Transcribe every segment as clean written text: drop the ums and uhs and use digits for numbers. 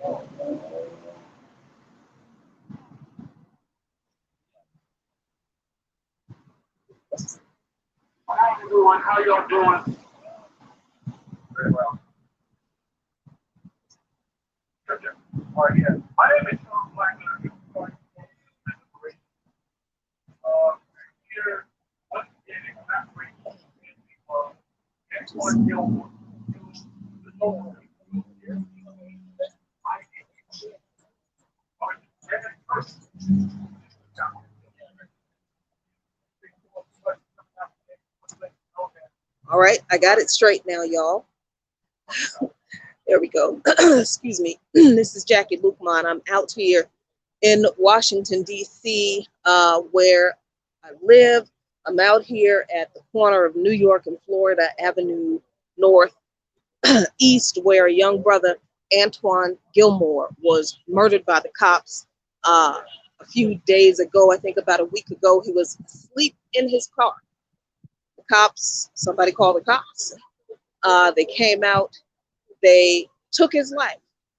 Hi everyone, how y'all doing? Very well. Okay. All right, yeah. My name is Sean Blackman. I'm calling from here once again in collaboration with Antoine Gilmore. The Gilmore. All right, I got it straight now, y'all. There we go. Excuse me. This is Jackie Lukman. I'm out here in Washington, D.C., where I live. I'm out here at the corner of New York and Florida Avenue North East, where a young brother, Antoine Gilmore, was murdered by the cops a few days ago. I think about a week ago. He was asleep in his car. The cops, somebody called the cops. They came out. They took his life.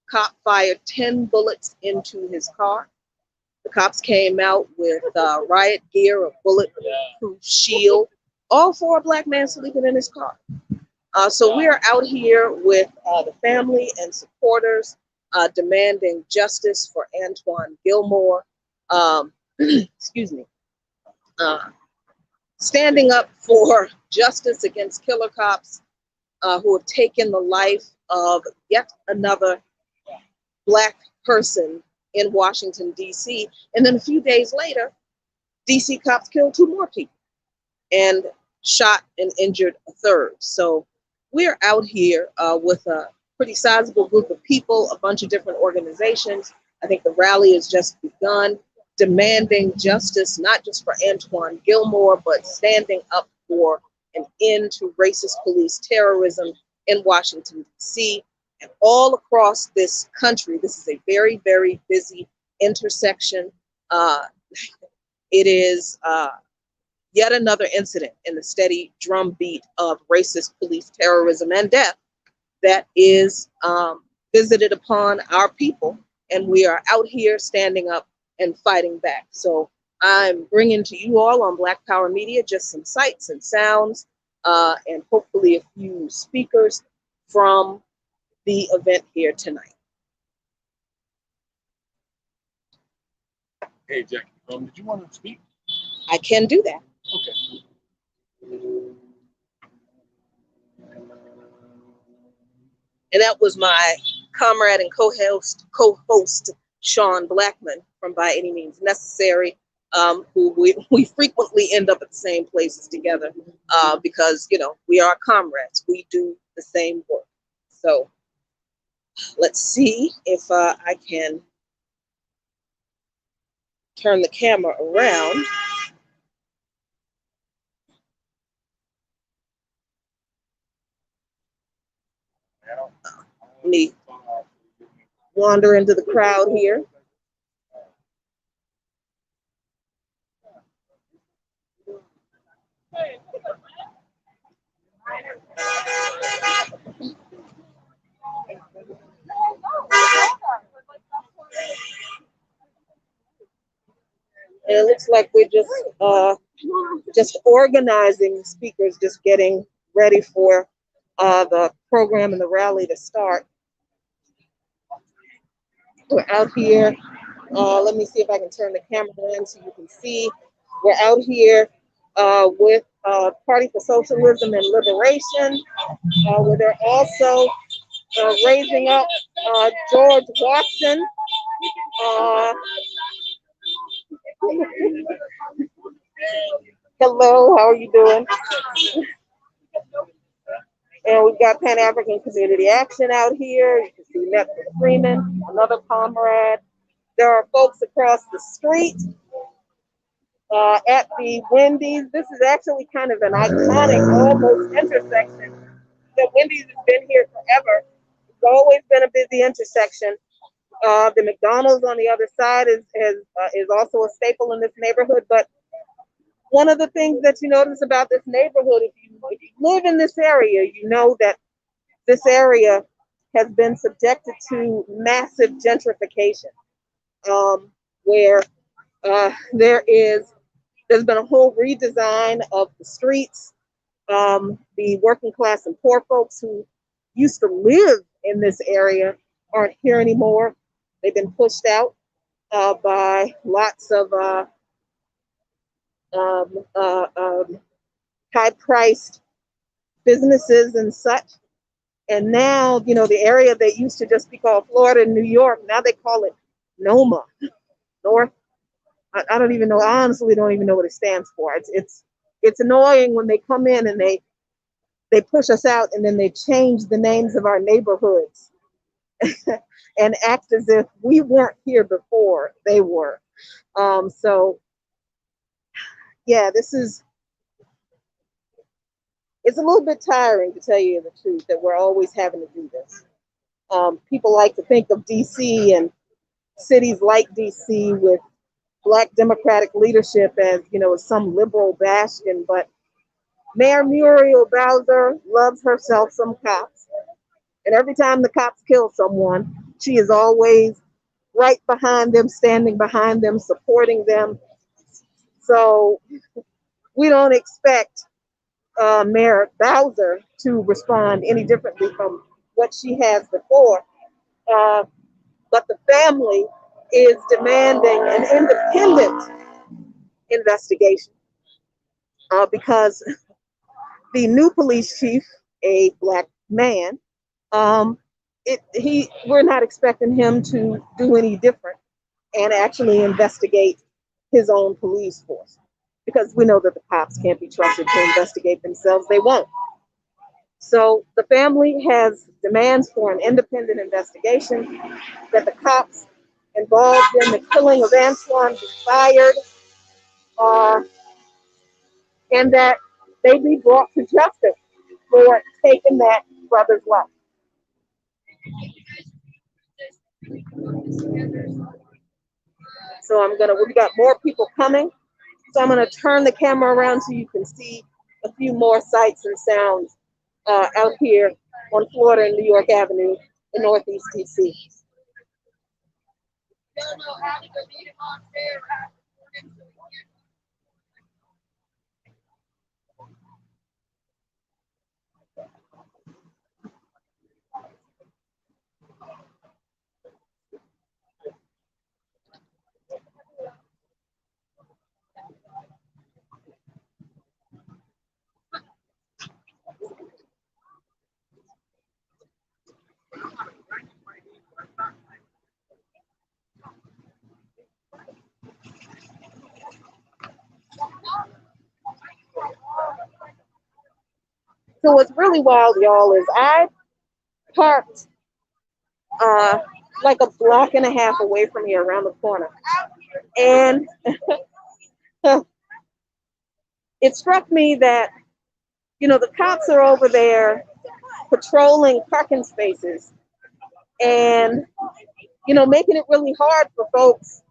Cop fired 10 bullets into his car. The cops came out with riot gear, a bulletproof shield, all for a black man sleeping in his car. So we are out here with the family and supporters demanding justice for Antoine Gilmore. Excuse me. Standing up for justice against killer cops who have taken the life of yet another black person in Washington, D.C. And then a few days later, D.C. cops killed 2 more people and shot and injured a third. So we're out here with a pretty sizable group of people, a bunch of different organizations. I think the rally has just begun, demanding justice, not just for Antoine Gilmore, but standing up for an end to racist police terrorism in Washington, D.C., and all across this country. This is a very, very busy intersection. It is yet another incident in the steady drumbeat of racist police terrorism and death that is visited upon our people. And we are out here standing up and fighting back. So I'm bringing to you all on Black Power Media just some sights and sounds and hopefully a few speakers from the event here tonight. Hey, Jackie, did you want to speak? I can do that. Okay. And that was my comrade and co-host Sean Blackman from By Any Means Necessary, who we frequently end up at the same places together because, you know, we are comrades. We do the same work. So let's see if I can turn the camera around. Let me wander into the crowd here. And it looks like we're just organizing speakers, just getting ready for the program and the rally to start. We're out here. Let me see if I can turn the camera on so you can see. We're out here with Party for Socialism and Liberation, where they're also raising up George Watson. Hello, how are you doing? And we've got Pan-African Community Action out here. You can see Netflix Freeman, another comrade. There are folks across the street at the Wendy's. This is actually kind of an iconic, almost intersection. The Wendy's has been here forever. It's always been a busy intersection. The McDonald's on the other side is also a staple in this neighborhood. But one of the things that you notice about this neighborhood, if you live in this area, you know that this area has been subjected to massive gentrification, where there's been a whole redesign of the streets. The working class and poor folks who used to live in this area aren't here anymore. They've been pushed out by lots of um, uh, um, high-priced businesses and such. And now, the area that used to just be called Florida and New York, now they call it NOMA, North. I don't even know. I honestly don't even know what it stands for. It's annoying when they come in and they push us out, and then they change the names of our neighborhoods and act as if we weren't here before they were. So yeah, it's a little bit tiring, to tell you the truth, that we're always having to do this. People like to think of DC and cities like DC with Black Democratic leadership as, some liberal bastion, but Mayor Muriel Bowser loves herself some cops. And every time the cops kill someone, she is always right behind them, standing behind them, supporting them. So we don't expect Mayor Bowser to respond any differently from what she has before. Uh, but the family is demanding an independent investigation because the new police chief, a Black man, um, we're not expecting him to do any different and actually investigate his own police force, because we know that the cops can't be trusted to investigate themselves. They won't. So the family has demands for an independent investigation, that the cops involved in the killing of Antoine be fired, uh, and that they be brought to justice for taking that brother's life. So we got more people coming. So I'm gonna turn the camera around so you can see a few more sights and sounds out here on Florida and New York Avenue in Northeast DC. So what's really wild, y'all, is I parked uh, like a block and a half away from here, around the corner, and it struck me that the cops are over there patrolling parking spaces and making it really hard for folks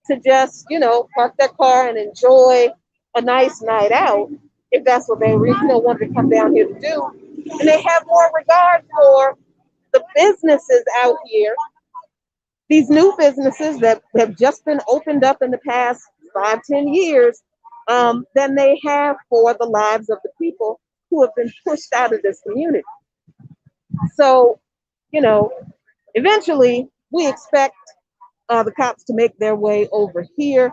to just park their car and enjoy a nice night out, if that's what they wanted to come down here to do. And they have more regard for the businesses out here, these new businesses that have just been opened up in the past 5-10 years, than they have for the lives of the people who have been pushed out of this community. So, eventually we expect the cops to make their way over here.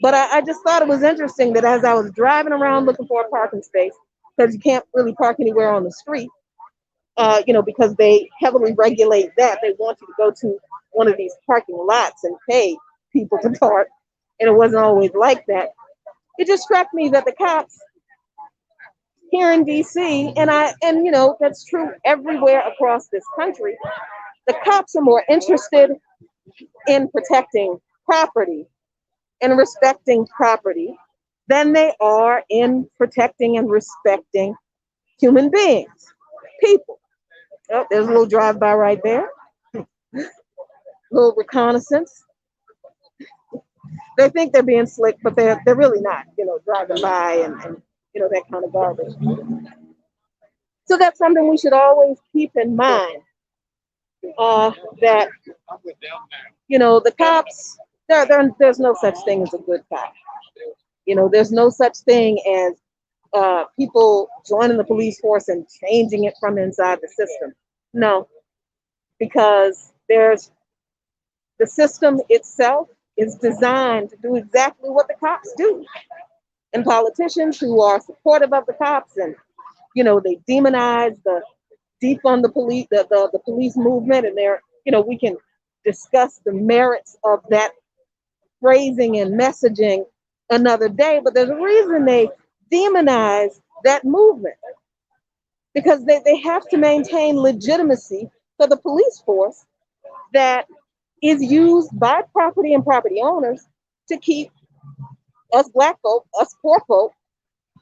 But I just thought it was interesting that as I was driving around looking for a parking space, because you can't really park anywhere on the street, because they heavily regulate that. They want you to go to one of these parking lots and pay people to park. And it wasn't always like that. It just struck me that the cops here in DC, and that's true everywhere across this country, the cops are more interested in protecting property and respecting property than they are in protecting and respecting human beings, people. Oh, there's a little drive-by right there, little reconnaissance. They think they're being slick, but they're really not, driving by and that kind of garbage. So that's something we should always keep in mind. that the cops. There's no such thing as a good cop. There's no such thing as people joining the police force and changing it from inside the system. No, because the system itself is designed to do exactly what the cops do. And politicians who are supportive of the cops and they demonize the defund the police the police movement, and we can discuss the merits of that phrasing and messaging another day, but there's a reason they demonize that movement, because they have to maintain legitimacy for the police force that is used by property and property owners to keep us black folk, us poor folk,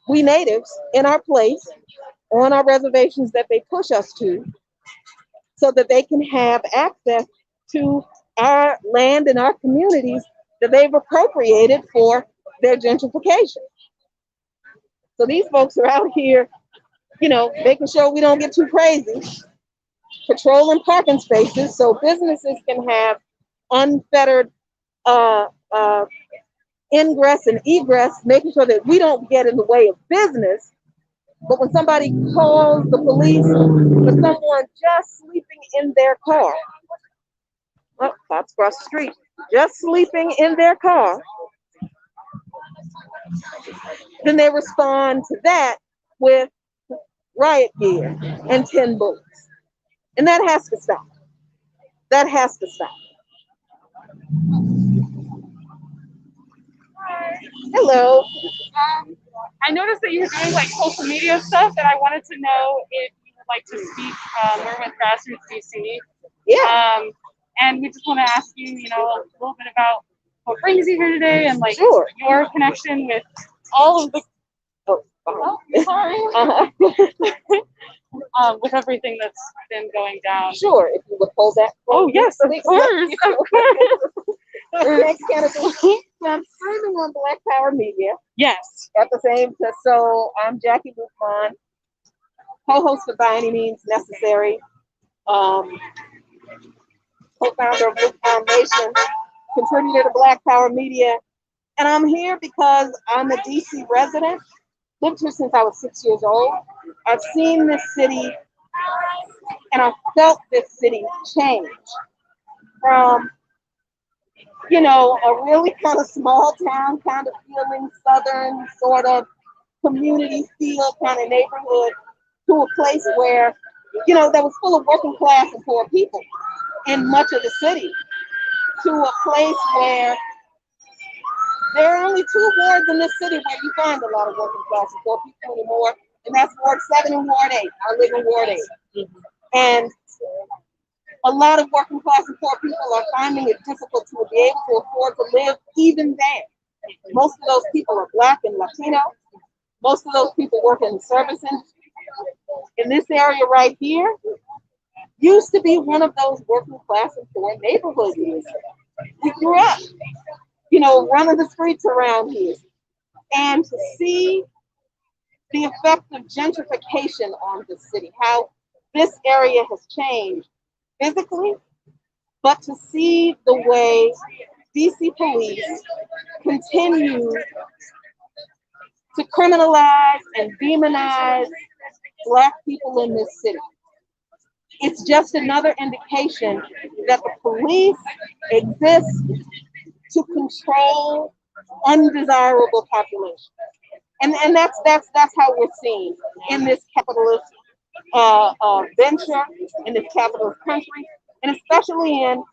we natives in our place on our reservations that they push us to, so that they can have access to our land and our communities that they've appropriated for their gentrification. So these folks are out here, making sure we don't get too crazy, patrolling parking spaces so businesses can have unfettered uh, uh, ingress and egress, making sure that we don't get in the way of business. But when somebody calls the police for someone just sleeping in their car, oh, cops across the street, just sleeping in their car, then they respond to that with riot gear and 10 bullets. And that has to stop. That has to stop. Hello. I noticed that you were doing like social media stuff, and I wanted to know if you would like to speak. We're with Grassroots DC. Yeah. And we just want to ask you, a little bit about what brings you here today, and like Sure. your connection with all of the. Oh, sorry. With everything that's been going down. Sure. If you would hold that. Oh yes, of course, of course. Next category. So I'm streaming on Black Power Media. Yes. At the same time, so I'm Jackie Lukman, co-host of By Any Means Necessary, co-founder of Lukman Nation, contributor to Black Power Media, and I'm here because I'm a DC resident. Lived here since I was 6 years old. I've seen this city, and I've felt this city change from a really kind of small town kind of feeling, southern sort of community feel kind of neighborhood, to a place where, that was full of working class and poor people in much of the city, to a place where there are only 2 wards in this city where you find a lot of working class and poor people anymore, and that's Ward 7 and Ward 8. I live in Ward 8. Mm-hmm. And a lot of working class and poor people are finding it difficult to be able to afford to live even there. Most of those people are Black and Latino. Most of those people work in the service industry. In this area right here, used to be one of those working class and poor neighborhoods. We grew up, running the streets around here. And to see the effect of gentrification on the city, how this area has changed physically, but to see the way DC police continue to criminalize and demonize Black people in this city. It's just another indication that the police exist to control undesirable population. And that's how we're seen in this capitalist venture, in this capitalist country, and especially in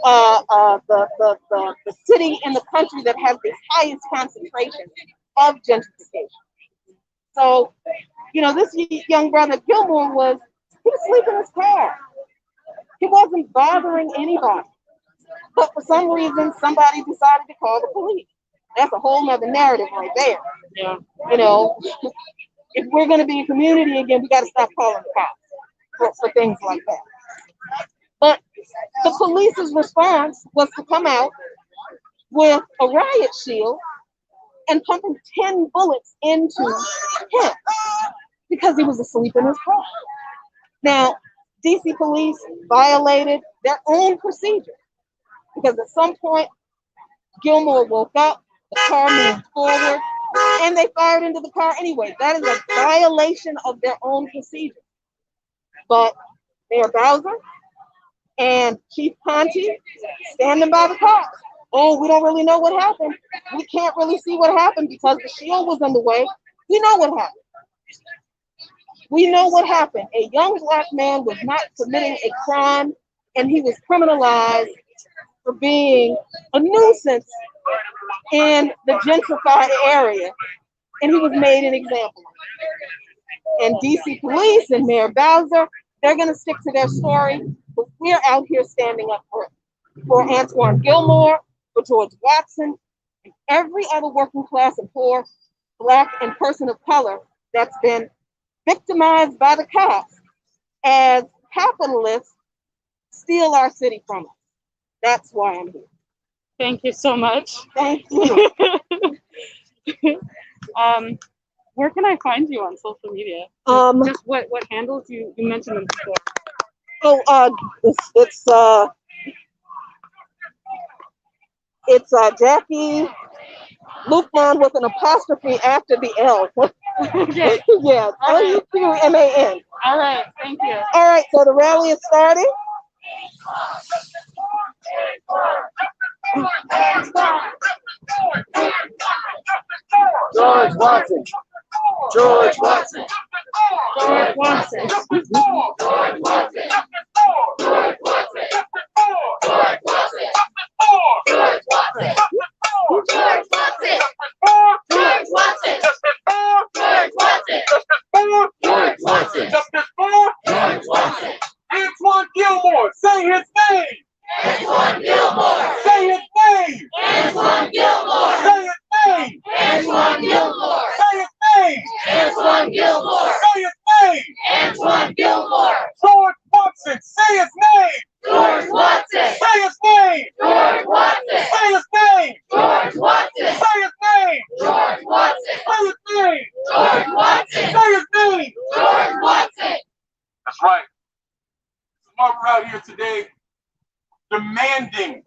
the city in the country that has the highest concentration of gentrification. So, this young brother Gilmore he was sleeping in his car. He wasn't bothering anybody. But for some reason, somebody decided to call the police. That's a whole nother narrative right there. Yeah. If we're going to be a community again, we got to stop calling the cops for things like that. But the police's response was to come out with a riot shield and pumping 10 bullets into him because he was asleep in his car. Now, DC police violated their own procedure because at some point Gilmore woke up, the car moved forward, and they fired into the car anyway. That is a violation of their own procedure. But Mayor Bowser and Chief Conti standing by the car. Oh, we don't really know what happened. We can't really see what happened because the shield was in the way. We know what happened. We know what happened. A young black man was not committing a crime, and he was criminalized for being a nuisance in the gentrified area, and he was made an example. And DC police and Mayor Bowser, they're going to stick to their story, but we're out here standing up for Antoine Gilmore, for George Watson, and every other working class and poor black and person of color that's been victimized by the cops as capitalists steal our city from us. That's why I'm here. Thank you so much. Thank you. Where can I find you on social media? Just what handles you mentioned them before. It's Jackie Lukeman with an apostrophe after the L. Okay. Yeah, Luqman. All right, thank you. All right, so the rally is starting. George Watson. George Watson. George Watson. George Watson. George Watson. George Watson. George Watson. George Watson. George Watson. George Watson. George Watson. Justice for George Watson. Antoine Gilmore. Say his name. Antoine Gilmore. Say his name. Antoine Gilmore. Say his name. Antoine Gilmore. Say his name. Antoine Gilmore. Say his name. Antoine Gilmore. George Watson. Say his name. George Watson. Say his name. George Watson. Say his name. George Watson. Say his name. George Watson. Say his name. George Watson. Say his name. George Watson. That's right. So why we're out here today demanding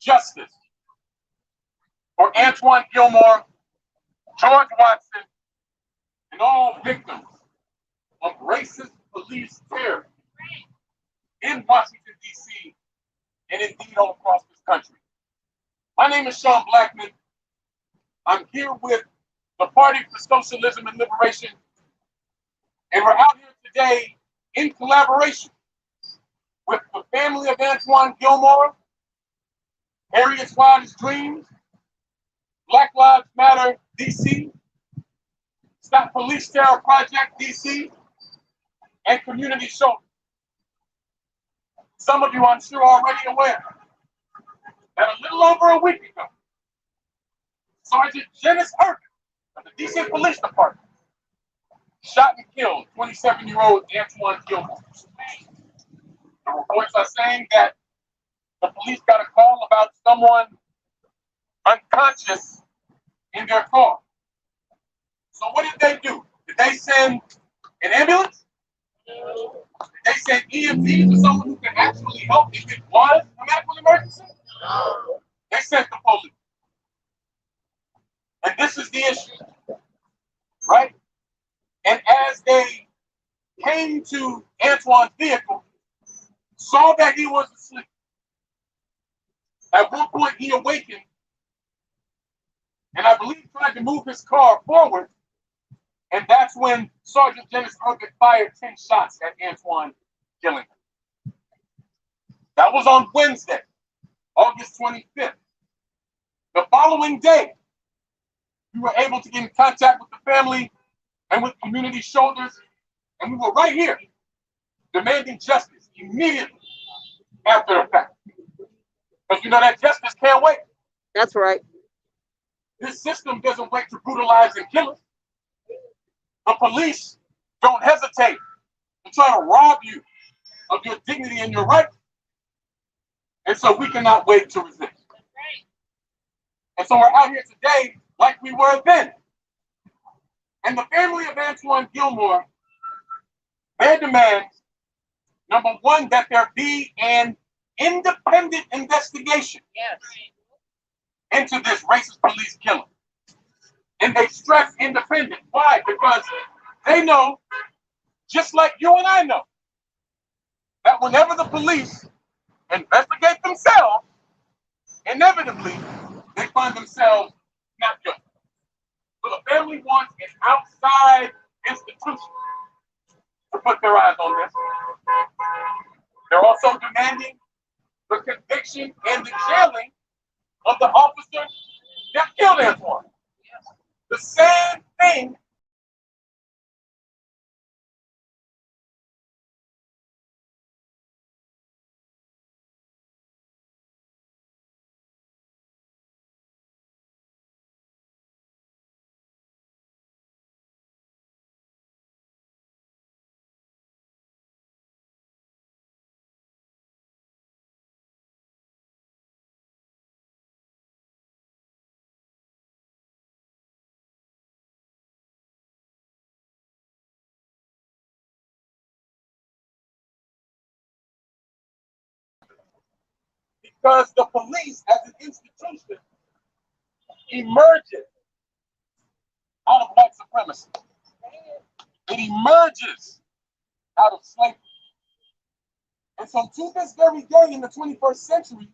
justice for Antoine Gilmore, George Watson, and all victims of racist police terror in Washington, D.C., and indeed all across this country. My name is Sean Blackman. I'm here with the Party for Socialism and Liberation, and we're out here today in collaboration with the family of Antoine Gilmore, Harriet's Wildest Dreams, Black Lives Matter DC, Stop Police Terror Project DC, and Community Shoulders. Some of you, I'm sure, are already aware that a little over a week ago, Sergeant Janice Irvin of the DC Police Department shot and killed 27-year-old Antoine Gilmore. The reports are saying that the police got a call about someone unconscious in their car. So what did they do? Did they send an ambulance? Did they send EMTs or someone who can actually help if it was a medical emergency? They sent the police. And this is the issue, right? And as they came to Antoine's vehicle, saw that he was asleep. At one point, he awakened, and I believe tried to move his car forward, and that's when Sergeant Janice Irvin fired 10 shots at Antoine, killing him. That was on Wednesday, August 25th. The following day, we were able to get in contact with the family and with Community Shoulders, and we were right here demanding justice immediately after the fact. Because you know that justice can't wait. That's right. This system doesn't wait to brutalize and kill us. The police don't hesitate to try to rob you of your dignity and your rights. And so we cannot wait to resist. And so we're out here today like we were then. And the family of Antoine Gilmore, their demands Number one, that there be an independent investigation into this racist police killing. And they stress independent. Why? Because they know, just like you and I know, that whenever the police investigate themselves, inevitably they find themselves not guilty. So the family wants an outside institution to put their eyes on this. They're also demanding the conviction and the jailing of the officer that killed Antoine. The same thing because the police as an institution emerges out of white supremacy. It emerges out of slavery. And so to this very day in the 21st century,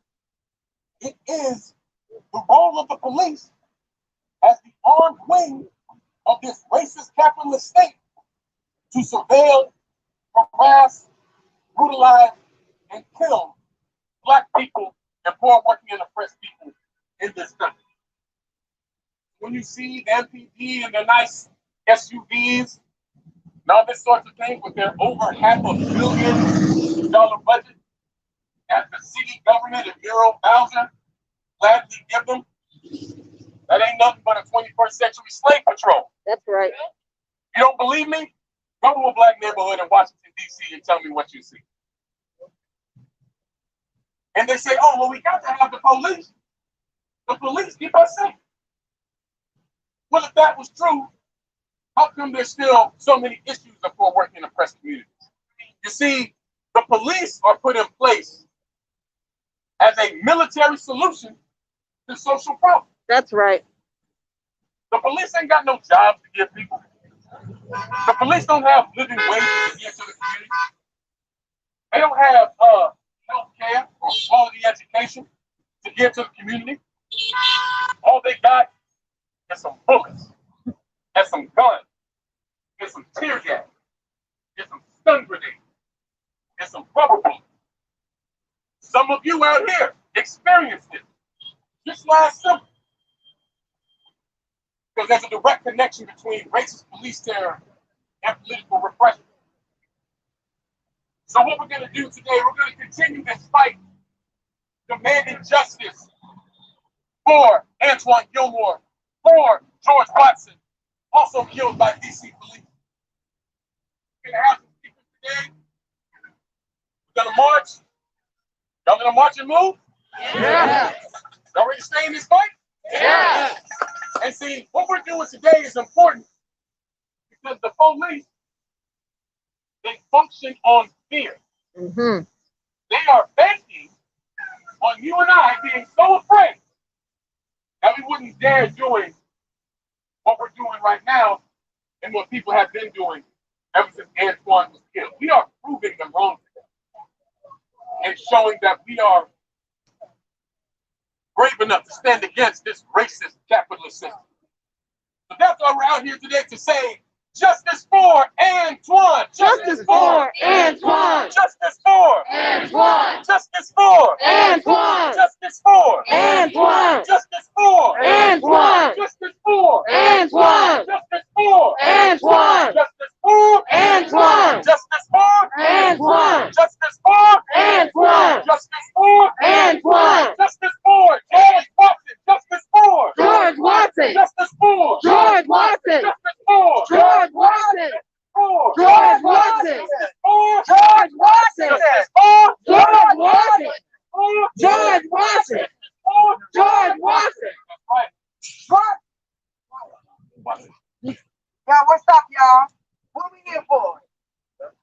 it is the role of the police as the armed wing of this racist capitalist state to surveil, harass, brutalize, and kill Black people and poor working and oppressed people in this country. When you see the MPD and their nice SUVs and all this sorts of things with their over $500 million budget that the city government and Bureau Bowser gladly give them, that ain't nothing but a 21st century slave patrol. That's right. You don't believe me? Go to a Black neighborhood in Washington, D.C. and tell me what you see. And they say, oh, well, we got to have the police. The police keep us safe. Well, if that was true, how come there's still so many issues of poor working and oppressed communities? You see, the police are put in place as a military solution to social problems. That's right. The police ain't got no jobs to give people. The police don't have living wages to give to the community. They don't have health care or quality education to give to the community. All they got is some bullets, and some guns, and some tear gas, and some stun grenades, and some rubber bullets. Some of you out here experienced it just last summer. Because there's a direct connection between racist police terror and political repression. So what we're going to do today, we're going to continue this fight demanding justice for Antoine Gilmore, for George Watson, also killed by DC police. We're going to have some speakers today. We're going to march. Y'all going to march and move? Yeah. Y'all ready to stay in this fight? Yeah. And see, what we're doing today is important because the police, they function on fear. Mm-hmm. They are banking on you and I being so afraid that we wouldn't dare doing what we're doing right now and what people have been doing ever since Antoine was killed. We are proving them wrong today and showing that we are brave enough to stand against this racist capitalist system. So that's why we're out here today to say, justice for Antoine! Justice for Antoine! Justice for Antoine! Justice for Antoine! Justice for Antoine! Justice for Antoine! Justice for Antoine! Justice for Antoine! Justice for Antoine! Justice for Antoine! Justice for Antoine! Justice for Antoine! Justice for George Watson! Justice for George Watson! Justice for George Watson! Justice for George Watson! for George Watson! Justice for George Watson! Justice for George Watson! for George Watson! for George Watson! That's right. Y'all, what's up, y'all? What we here for?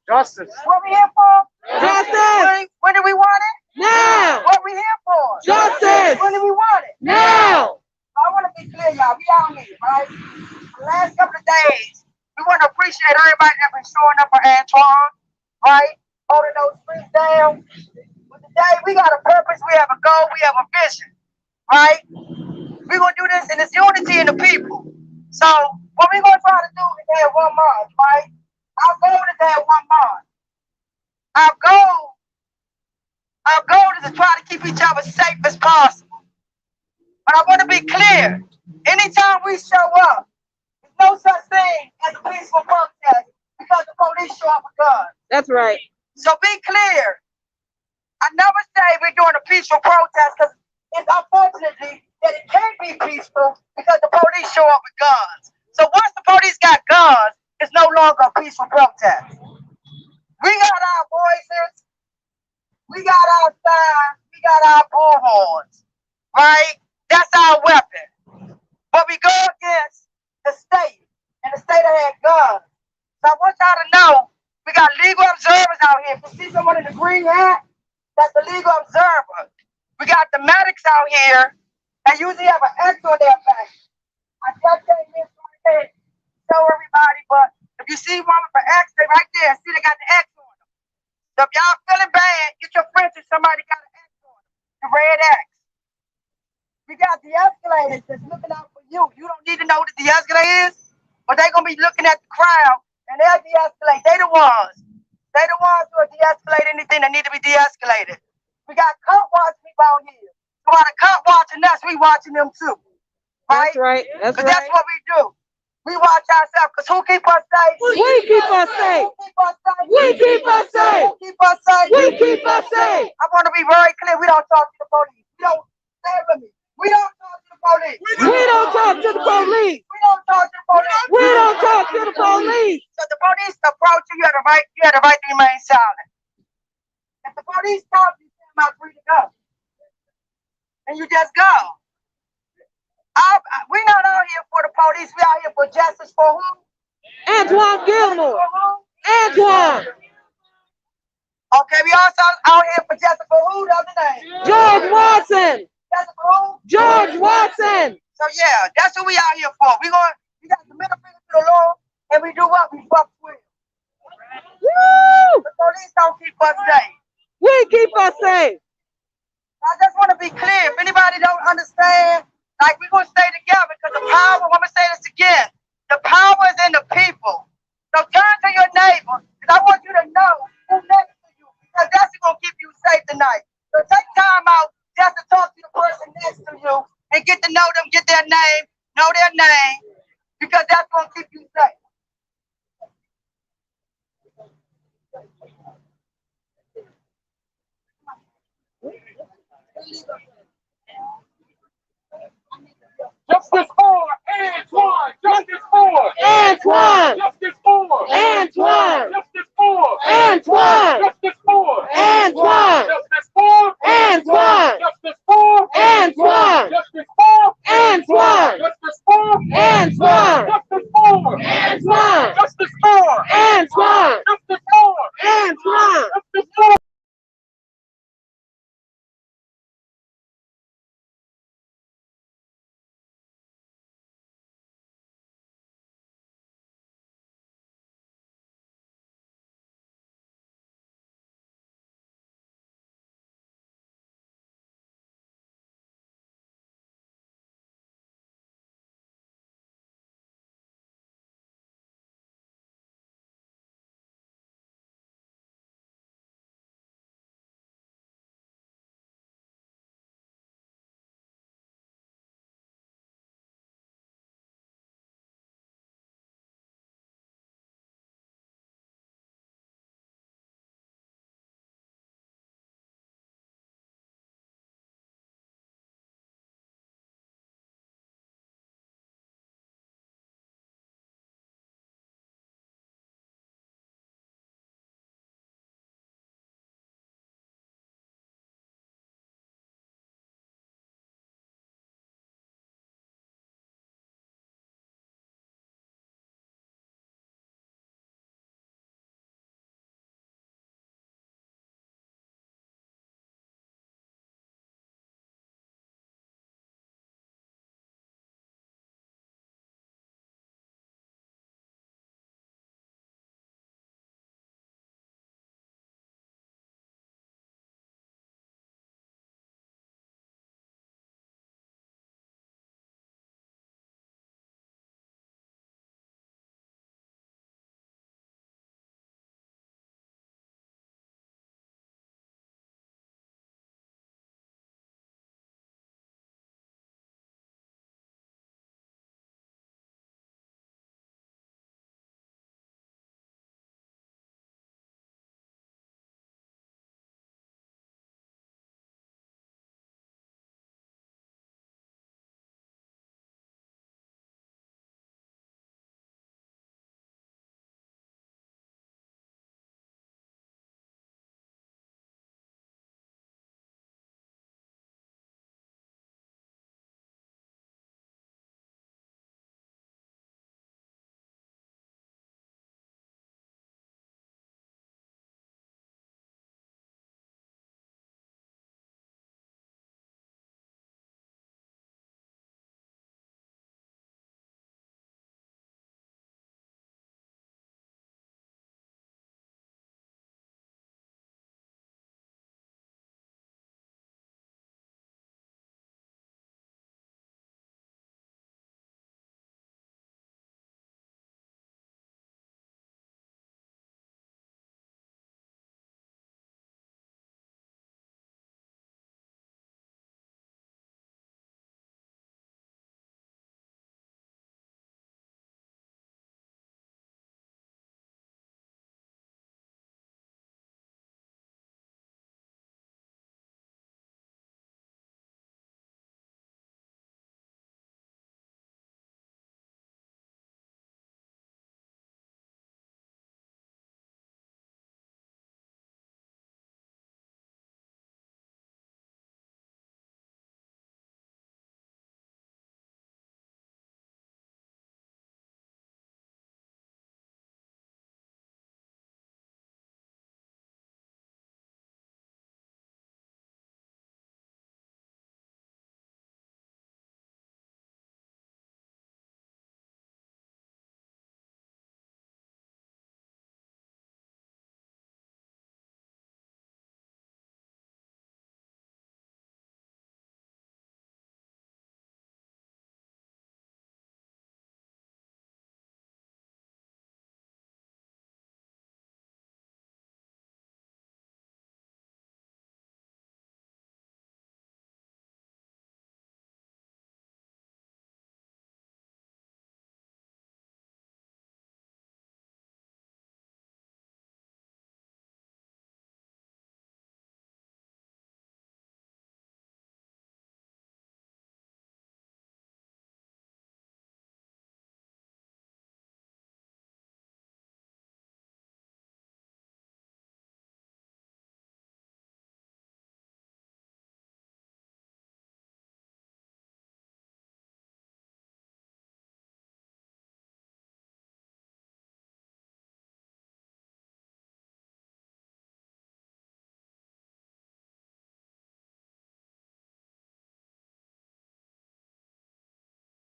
Justice. What we here for? Justice. When do we want it? Now. I want to be clear, y'all. We out here, right? The last couple of days, we want to appreciate everybody that's been showing up for Antoine, right? Holding those streets down. But today, we got a purpose, we have a goal, we have a vision, right? We're going to do this in this unity in the people. So, what we're going to try to do is have one march, right? Our goal is to have one march. Our goal is to try to keep each other safe as possible. But I want to be clear. Anytime we show up, there's no such thing as a peaceful protest because the police show up with guns. That's right. So be clear. I never say we're doing a peaceful protest because it's unfortunately that it can't be peaceful because the police show up with guns. So once the police got guns, it's no longer a peaceful protest. We got our voices, we got our signs, we got our bullhorns, right? That's our weapon. But we go against the state, and the state had guns. So I want y'all to know, we got legal observers out here. If you see someone in the green hat, that's the legal observer. We got the medics out here that usually have an X on their back. I just came in to show everybody, but if you see one with an X, they right there. See, they got the X on them. So if y'all feeling bad, get your friends if somebody got an X on them, the red X. We got de-escalators that's looking out for you. You don't need to know what the de-escalator is, but they're going to be looking at the crowd, and they'll de-escalate. They the ones. They the ones who will de-escalate anything that need to be de-escalated. We got cop watching people out here. So while the cop watching us, we watching them too. Right? That's right. That's Because that's right. what we do. We watch ourselves, because who keep us safe? We keep us safe. Who keep us safe? We keep us safe. Who keep us safe? We keep us safe. I want to be very clear. We don't talk to the police. We don't, stay with me. We don't talk to the police. We don't talk to the police. We don't talk to the police. We don't talk to the police. So the police approach you, you have the right to remain silent. If the police stop you, you're not free to go. And you just go. We're not out here for the police, we're out here for justice for who? Antoine Gilmore. Antoine. Okay, we also out here for justice for who? The other name? George Watson. Justice for who? George Watson. So yeah, that's what we out here for. We got the middle finger to the law, and we do what? We fuck with. Woo! The police don't keep us safe. We keep us safe. I just want to be clear. If anybody don't understand, like we're gonna stay together because the power, I'm gonna say this again, the power is in the people. So turn to your neighbor, because I want you to know who's next to you, because that's what's gonna keep you safe tonight. So take time out just to talk to the person next to you and get to know them, get their name, know their name, because that's gonna keep you safe. Justice for Antoine. Justice for Antoine. Justice for Antoine. Justice for Antoine. Justice for Antoine. Justice for Antoine. Justice for Antoine. Justice for Antoine. Justice for Antoine. Justice for Antoine. Justice for Antoine. Justice for Antoine. Justice for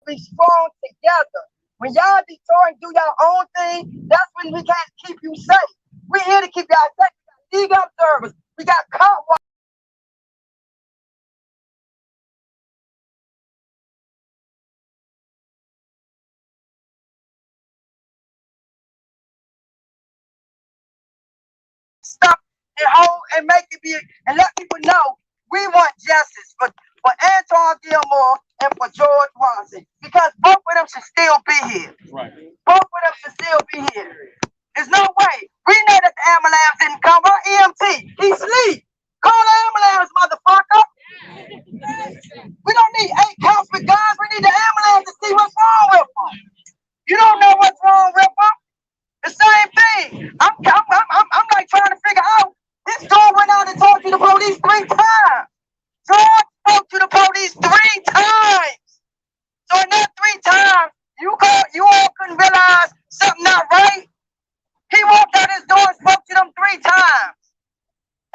Be strong together. When y'all detour and do your own thing, that's when we can't keep you safe. We're here to keep y'all safe. We got league observers. We got cop watch. Stop and hold and make it be and let people know we want justice for Antoine Gilmore and for George Washington because both of them should still be here. Right. Both of them should still be here. There's no way. We know that the ambulance didn't come. Our EMT, he sleep. Call the ambulance, motherfucker. We don't need 8 cops with guns. We need the ambulance to see what's wrong with them. You don't know what's wrong with them. The same thing. I'm like trying to figure out. This dude went out and talked to the police 3 times. George spoke to the police 3 times. So in that 3 times, you all couldn't realize something not right. He walked out his door and spoke to them 3 times.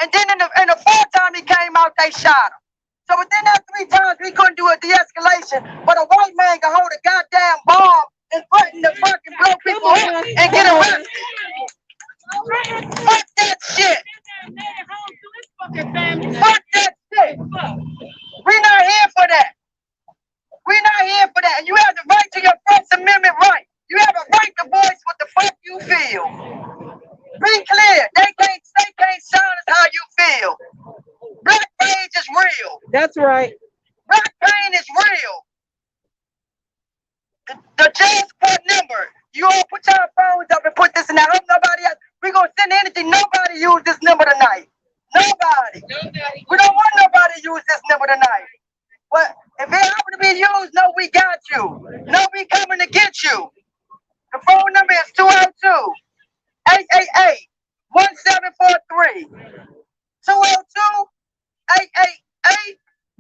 And then in the 4th time he came out, they shot him. So within that 3 times, we couldn't do a de-escalation, but a white man can hold a goddamn bomb and threaten to fucking blow people up and get arrested. Fuck that shit. Fuck that shit. We're not here for that. We're not here for that. And you have the right to your First Amendment right. You have a right to voice what the fuck you feel. Be clear. They can't silence how you feel. Black rage is real. That's right. Black pain is real. The jail squad number. You all put your phones up and put this in there. I hope nobody else. We're going to send anything. Nobody use this number tonight. Nobody. We don't want nobody to use this number tonight. But if it happen to be used, no, we got you. No, we coming to get you. The phone number is 202-888-1743.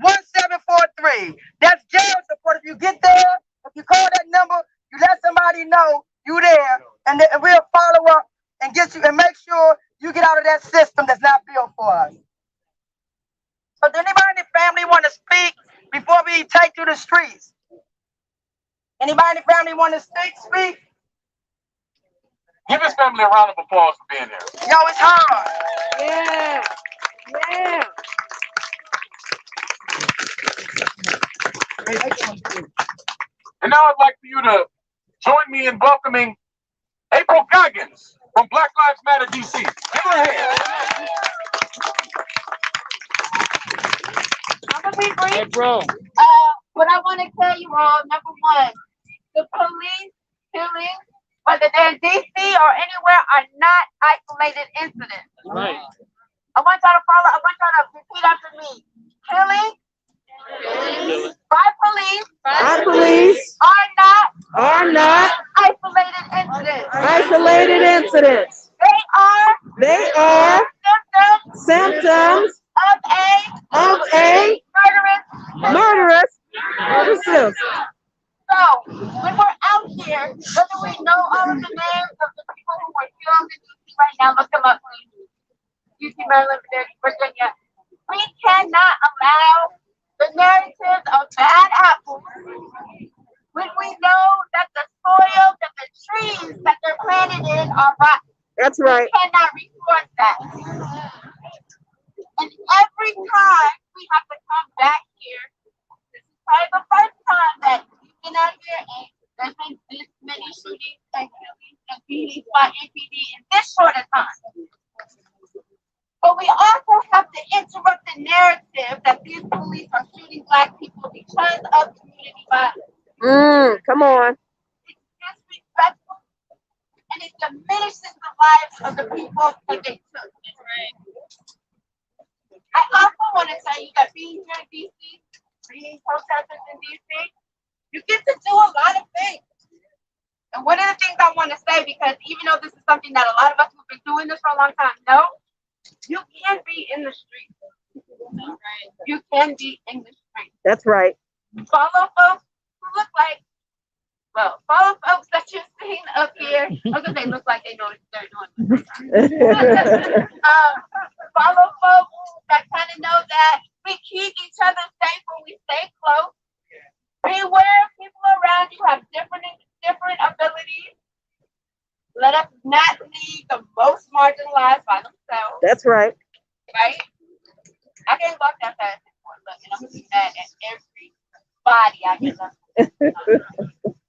202-888-1743. That's jail support. If you get there, if you call that number, you let somebody know you there, and we'll follow up and get you and make sure you get out of that system that's not built for us. So does anybody in the family want to speak before we take to the streets? Anybody in the family want to speak? Give his family a round of applause for being here. Yo, it's hard. Yeah. Yeah. And now I'd like for you to join me in welcoming April Goggins from Black Lives Matter DC. Give her a hand. I'm gonna be brief. April. What I want to tell you all, number one, the police killing, whether they're in DC or anywhere, are not isolated incidents. Right. I want y'all to follow. I want y'all to repeat after me. Killing by police are not isolated incidents. Isolated incidents. They are Symptoms of a murderous. So when we're out here, whether we know all of the names of the people who were killed in DC right now, look them up, please. DC, Maryland, Virginia. We cannot allow the narratives of bad apples when we know that the soil, that the trees that they're planted in are rotten. That's right. We cannot resource that. And every time we have to come back here, this is probably the first time that we've been out here and there's been this many shootings and killings and beatings by NPD in this short a time. But we also have to interrupt the narrative that these police are shooting Black people because of community violence. Come on. It's disrespectful and it diminishes the lives of the people that they took. I also want to tell you that being here in DC, being protesters in DC, you get to do a lot of things. And one of the things I want to say, because even though this is something that a lot of us have been doing this for a long time, no, you can be in the street. You can be in the street. That's right. Follow folks who look like, well, follow folks that you've seen up here. Because they look like they know what they're doing. Follow folks that kind of know that we keep each other safe when we stay close. Beware of people That's right. Right? I can't walk that fast anymore. Look, and I'm gonna do that at every body I get left.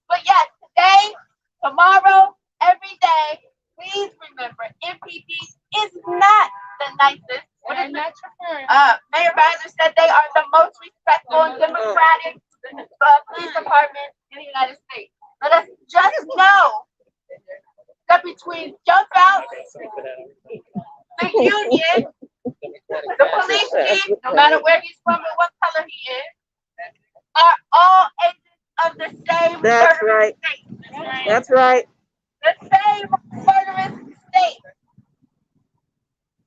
But yes, today, tomorrow, every day, please remember MPD is not the nicest. Mayor Biden said they are the most respectful and democratic police department in the United States. Let us just know that between jump out, the union, the police chief, no matter where he's from or what color he is, are all agents of the same That's murderous right. state. That's right. The same murderous state.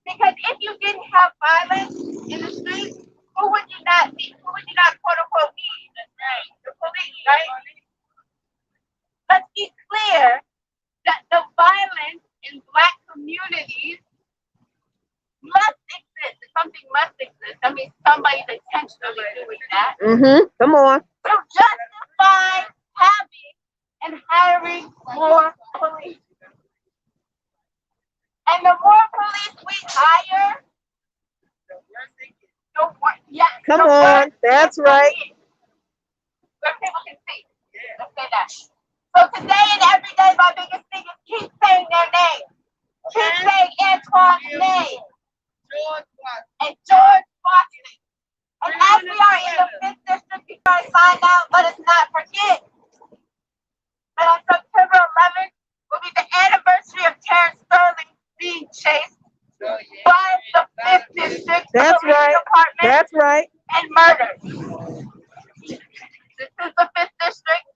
Because if you didn't have violence in the streets, who would you not be? Who would you not quote unquote need? The police, right? Let's be clear that the violence in Black communities must exist. Something must exist. I mean, somebody's intentionally doing that Come on. to justify having and hiring more police. And the more police we hire, the worse. Yes. Come on. That's right. Where people can see. Let's say that. So today and every day, my biggest thing is keep saying their name. Keep saying Antoine's name. And George Washington. And as we are in the 5th district, before I sign out, let us not forget that on September 11th will be the anniversary of Terrence Sterling being chased by the 5th district That's police right. department That's right. and murdered. This is the 5th district.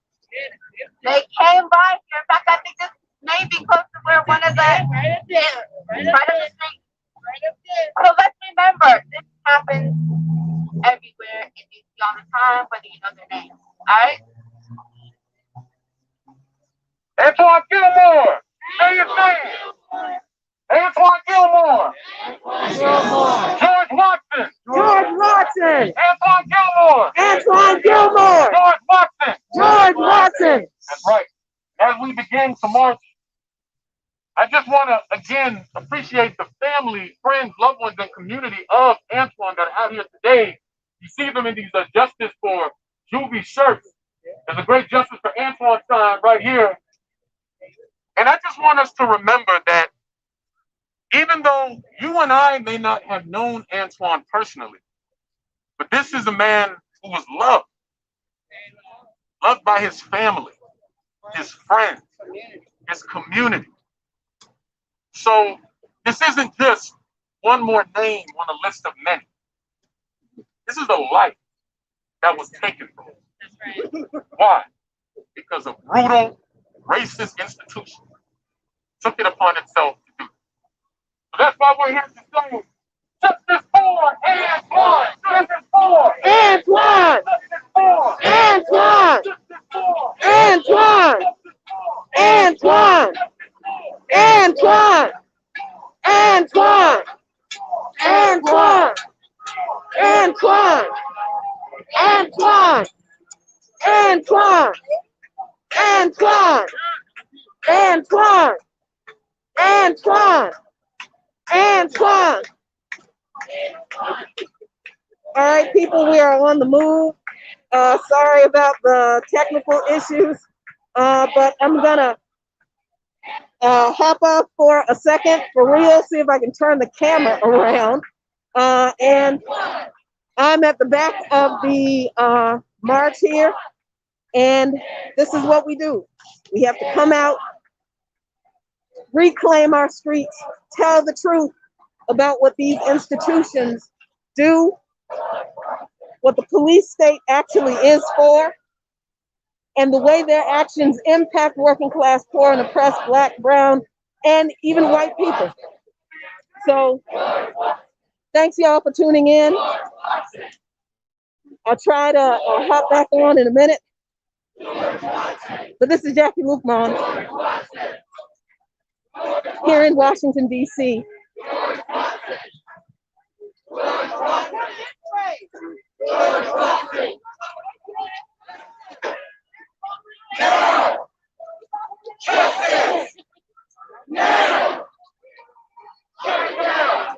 They came by here. In fact, I think this may be close to where one of the right up the street. So let's remember, this happens everywhere in DC all the time, whether you know their names. All right? Antoine Gilmore, say your name. Antoine Gilmore. George Watson. George Watson. Antoine Gilmore. Antoine Gilmore. George Watson. George Watson. That's right. As we begin to march, I just want to again appreciate the family, friends, loved ones, and community of Antoine that are out here today. You see them in these Justice for Juvie shirts. There's a great Justice for Antoine sign right here. And I just want us to remember that even though you and I may not have known Antoine personally, but this is a man who was loved by his family, his friends, his community. So this isn't just one more name on a list of many. This is a life that was taken from him. That's right. Why? Because of brutal, racist institutions took it upon itself to do. So that's why we're here to say, justice for Antoine! Justice for Antoine. Justice for Antoine. Justice for Antoine. Antoine. Antoine. Antoine. Antoine. Antoine. Antoine. Antoine. Antoine. Antoine. Antoine. Antoine. All right, people, we are on the move. Sorry about the technical issues, but I'm gonna hop off for a second for real, see if I can turn the camera around. And I'm at the back of the march here, and this is what we do. We have to come out, reclaim our streets, tell the truth about what these institutions do, what the police state actually is for, and the way their actions impact working class, poor, and oppressed Black, brown, and even white people. So thanks y'all for tuning in. I'll try to hop back on in a minute. But this is Jackie Lukman here in Washington, D.C. Justice! Now! Shut it down!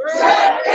Justice.